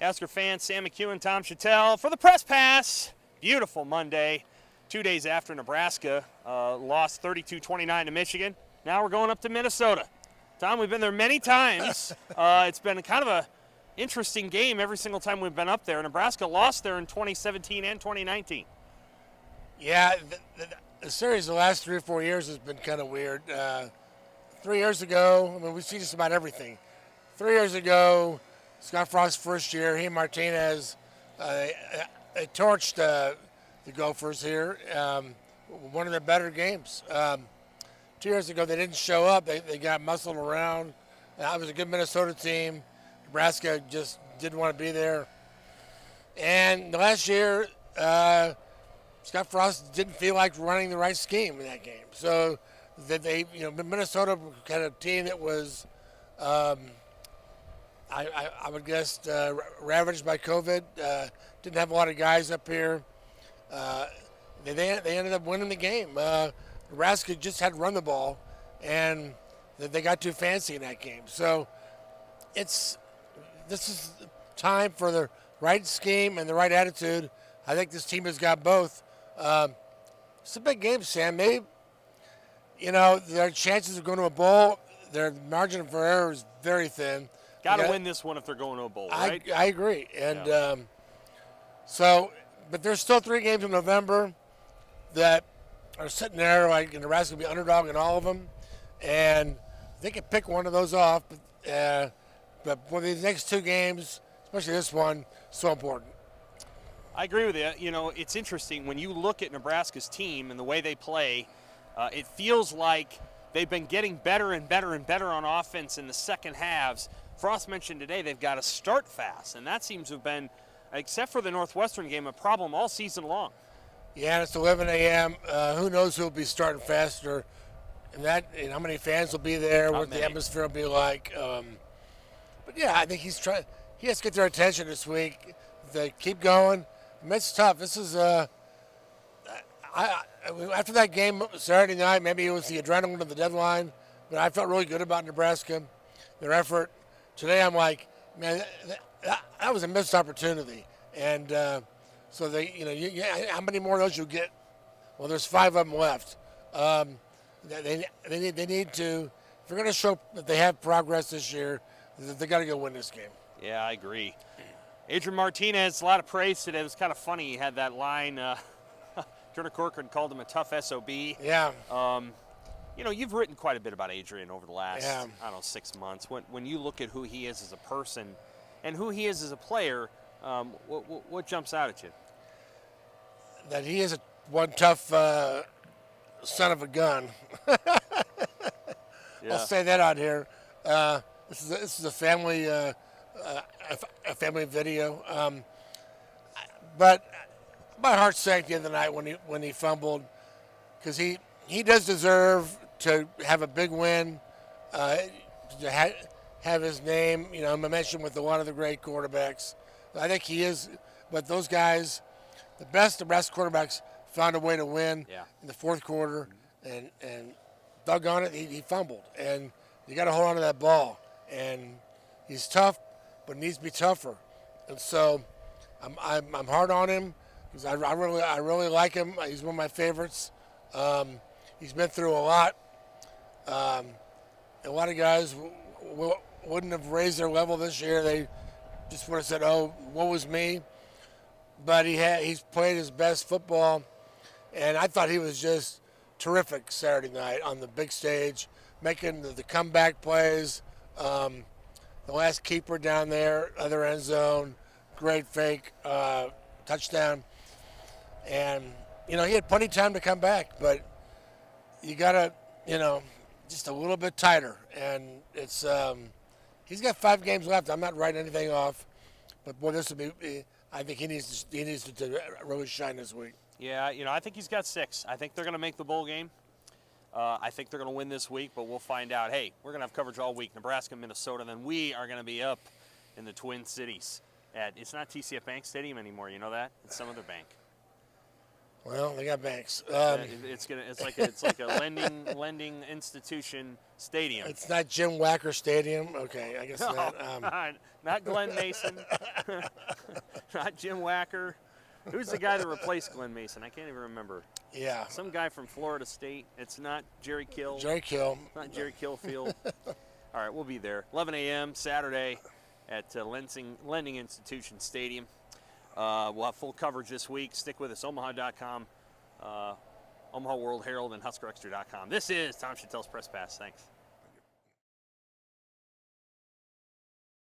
Husker fans, Sam McEwen, Tom Shatel for the Press Pass. Beautiful Monday, 2 days after Nebraska lost 32-29 to Michigan. Now we're going up to Minnesota. Tom, we've been there many times. It's been kind of a interesting game every single time we've been up there. Nebraska lost there in 2017 and 2019. Yeah, the series the last 3 or 4 years has been kind of weird. 3 years ago, I mean, we've seen just about everything. 3 years ago, Scott Frost's first year, he and Martinez, they torched the Gophers here. One of their better games. 2 years ago, they didn't show up. They got muscled around. It was a good Minnesota team. Nebraska just didn't want to be there. And the last year, Scott Frost didn't feel like running the right scheme in that game. So Minnesota had a team that was, I would guess, ravaged by COVID. Didn't have a lot of guys up here. They ended up winning the game. Nebraska just had to run the ball, and they got too fancy in that game. So this is time for the right scheme and the right attitude. I think this team has got both. It's a big game, Sam. Maybe, their chances of going to a bowl, their margin for error is very thin. Got to win this one if they're going to a bowl, right? I agree. And but there's still 3 games in November that are sitting there like Nebraska will be underdog in all of them. And they can pick one of those off. But for these next 2 games, especially this one, so important. I agree with you. It's interesting when you look at Nebraska's team and the way they play, it feels like they've been getting better and better and better on offense in the second halves. Frost mentioned today they've got to start fast, and that seems to have been, except for the Northwestern game, a problem all season long. Yeah, and it's 11 a.m. Who knows who will be starting faster, and how many fans will be there, what the atmosphere will be like. But yeah, I think he has to get their attention this week. They keep going. I mean, it's tough. This is after that game Saturday night, maybe it was the adrenaline of the deadline, but I felt really good about Nebraska, their effort. Today I'm like, man, that was a missed opportunity. And so how many more of those you get? Well, there's 5 of them left. They need to, if they're going to show that they have progress this year, they got to go win this game. Yeah, I agree. Adrian Martinez, a lot of praise today. It was kind of funny. He had that line. Turner Corcoran called him a tough SOB. Yeah. You've written quite a bit about Adrian over the last, 6 months. When you look at who he is as a person and who he is as a player, what jumps out at you? That he is one tough son of a gun. Yeah. I'll say that out here. This is a family video. But my heart sank the other night when he fumbled, because he does deserve to have a big win, to have his name, mentioned with a lot of the great quarterbacks. I think he is, but those guys, the best quarterbacks, found a way to win in the fourth quarter, and doggone it, he fumbled, and you got to hold on to that ball. And he's tough, but needs to be tougher. And so I'm hard on him because I really like him. He's one of my favorites. He's been through a lot. A lot of guys wouldn't have raised their level this year. They just would have said, "Oh, woe is me." But he's played his best football, and I thought he was just terrific Saturday night on the big stage, making the comeback plays. The last keeper down there, other end zone, great fake touchdown. And, he had plenty of time to come back, but you got to, just a little bit tighter. And it's he's got 5 games left. I'm not writing anything off, but boy, this will be. I think he needs to really shine this week. Yeah, I think he's got 6. I think they're going to make the bowl game. I think they're going to win this week, but we'll find out. Hey, we're going to have coverage all week, Nebraska, Minnesota. Then we are going to be up in the Twin Cities. It's not TCF Bank Stadium anymore. You know that? It's some other bank. Well, they got banks. It's like a lending institution stadium. It's not Jim Wacker Stadium. Okay, I guess No, not. not Glenn Mason, not Jim Wacker. Who's the guy that replaced Glenn Mason? I can't even remember. Yeah. Some guy from Florida State. It's not Jerry Kill. Jerry Kill. It's not Jerry Kill Field. All right, we'll be there. 11 a.m. Saturday at Lending Institution Stadium. We'll have full coverage this week. Stick with us, Omaha.com, Omaha World-Herald, and HuskerExtra.com. This is Tom Shatel's Press Pass. Thanks.